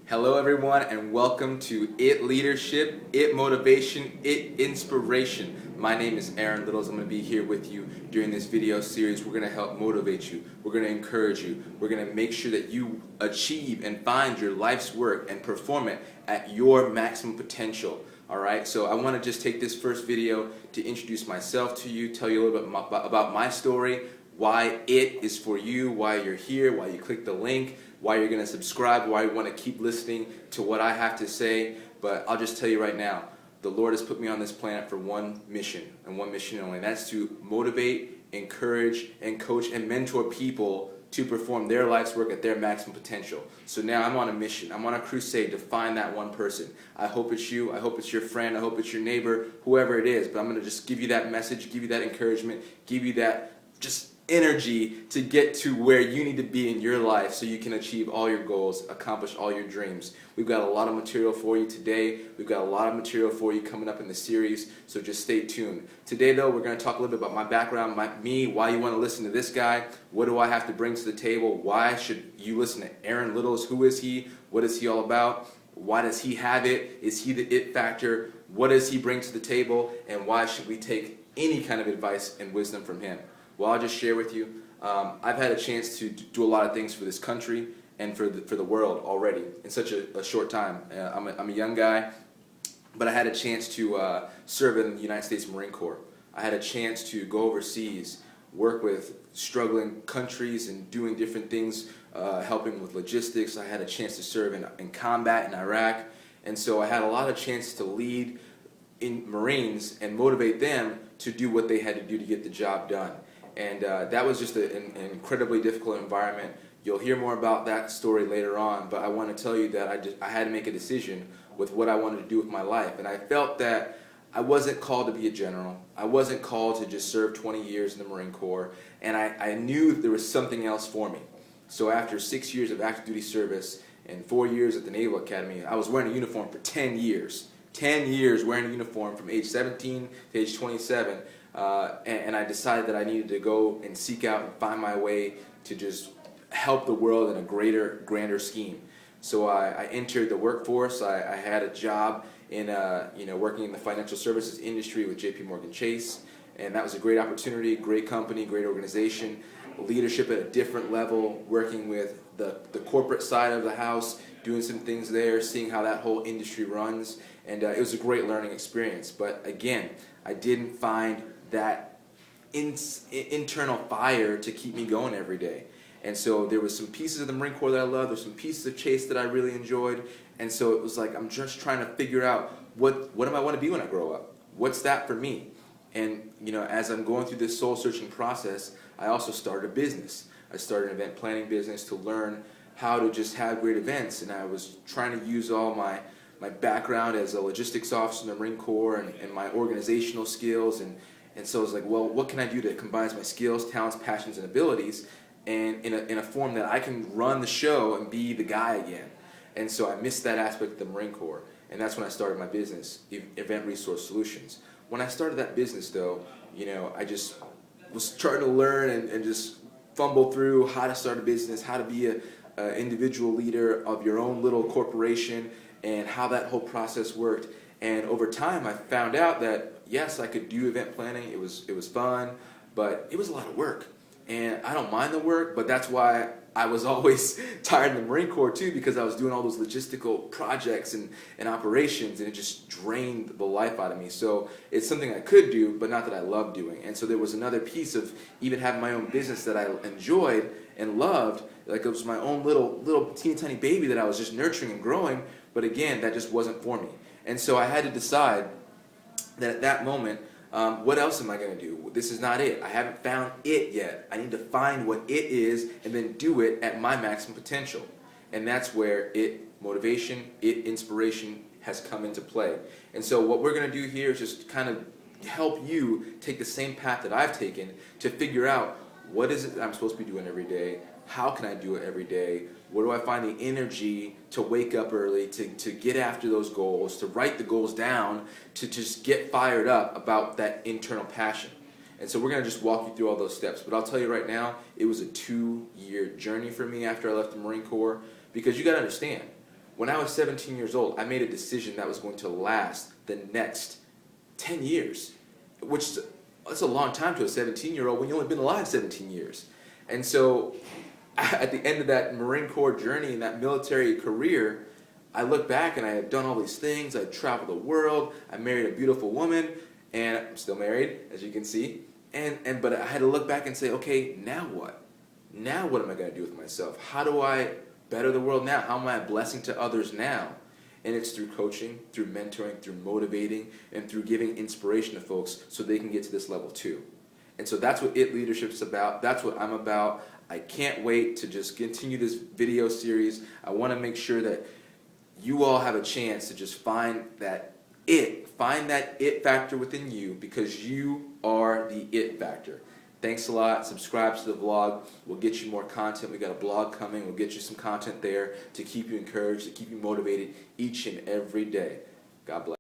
Hello everyone and welcome to IT Leadership, IT Motivation, IT Inspiration. My name is Aaron Littles. I'm going to be here with you during this video series. We're going to help motivate you. We're going to encourage you. We're going to make sure that you achieve and find your life's work and perform it at your maximum potential. Alright, so I want to just take this first video to introduce myself to you, tell you a little bit about my story, why it is for you, why you're here, why you click the link, why you're going to subscribe, why you want to keep listening to what I have to say. But I'll just tell you right now, the Lord has put me on this planet for one mission, and one mission only, and that's to motivate, encourage, and coach and mentor people to perform their life's work at their maximum potential. So now I'm on a mission. I'm on a crusade to find that one person. I hope it's you. I hope it's your friend. I hope it's your neighbor, whoever it is. But I'm going to just give you that message, give you that encouragement, give you that just energy to get to where you need to be in your life so you can achieve all your goals, accomplish all your dreams. We've got a lot of material for you today. We've got a lot of material for you coming up in the series, so just stay tuned. Today though, we're going to talk a little bit about my background, me, why you want to listen to this guy, what do I have to bring to the table, why should you listen to Aaron Littles, who is he, what is he all about, why does he have it, is he the it factor, what does he bring to the table, and why should we take any kind of advice and wisdom from him. Well, I'll just share with you. I've had a chance to do a lot of things for this country and for the world already in such a short time. I'm a young guy, but I had a chance to serve in the United States Marine Corps. I had a chance to go overseas, work with struggling countries and doing different things, helping with logistics. I had a chance to serve in combat in Iraq, and so I had a lot of chances to lead in Marines and motivate them to do what they had to do to get the job done. And that was just an incredibly difficult environment. You'll hear more about that story later on, but I want to tell you that I had to make a decision with what I wanted to do with my life. And I felt that I wasn't called to be a general. I wasn't called to just serve 20 years in the Marine Corps. And I knew there was something else for me. So after 6 years of active duty service and 4 years at the Naval Academy, I was wearing a uniform for 10 years. 10 years wearing a uniform from age 17 to age 27. And I decided that I needed to go and seek out and find my way to just help the world in a greater, grander scheme. So I entered the workforce. I had a job in working in the financial services industry with JPMorgan Chase, and that was a great opportunity, great company, great organization, leadership at a different level, working with the corporate side of the house, doing some things there, seeing how that whole industry runs, and it was a great learning experience. But again, I didn't find that internal fire to keep me going every day. And so there was some pieces of the Marine Corps that I loved, there's some pieces of Chase that I really enjoyed, and so it was like I'm just trying to figure out what do I want to be when I grow up? What's that for me? And as I'm going through this soul searching process, I also started a business. I started an event planning business to learn how to just have great events, and I was trying to use all my background as a logistics officer in the Marine Corps and my organizational skills, and so I was like, well, what can I do to combine my skills, talents, passions, and abilities, and in a form that I can run the show and be the guy again. And so I missed that aspect of the Marine Corps, and that's when I started my business, Event Resource Solutions. When I started that business, though, I just was trying to learn and just fumble through how to start a business, how to be an individual leader of your own little corporation, and how that whole process worked. And over time, I found out that yes, I could do event planning. It was fun, but it was a lot of work. And I don't mind the work, but that's why I was always tired in the Marine Corps too, because I was doing all those logistical projects and operations, and it just drained the life out of me. So it's something I could do, but not that I love doing. And so there was another piece of even having my own business that I enjoyed and loved, like it was my own little teeny tiny baby that I was just nurturing and growing, but again, that just wasn't for me. And so I had to decide that at that moment, what else am I going to do? This is not it. I haven't found it yet. I need to find what it is and then do it at my maximum potential. And that's where motivation, inspiration has come into play. And so what we're going to do here is just kind of help you take the same path that I've taken to figure out what is it that I'm supposed to be doing every day, how can I do it every day, where do I find the energy to wake up early, to get after those goals, to write the goals down, to just get fired up about that internal passion. And so we're going to just walk you through all those steps. But I'll tell you right now, it was a 2-year journey for me after I left the Marine Corps, because you got to understand, When I was 17 years old, I made a decision that was going to last the next 10 years, which that's a long time to a 17-year-old when you've only been alive 17 years. And so at the end of that Marine Corps journey and that military career, I look back and I had done all these things. I traveled the world. I married a beautiful woman, and I'm still married, as you can see. But I had to look back and say, okay, now what? Now what am I going to do with myself? How do I better the world now? How am I a blessing to others now? And it's through coaching, through mentoring, through motivating, and through giving inspiration to folks so they can get to this level too. And so that's what IT Leadership is about. That's what I'm about. I can't wait to just continue this video series. I want to make sure that you all have a chance to just find that it factor within you, because you are the it factor. Thanks a lot. Subscribe to the vlog. We'll get you more content. We got a blog coming. We'll get you some content there to keep you encouraged, to keep you motivated each and every day. God bless.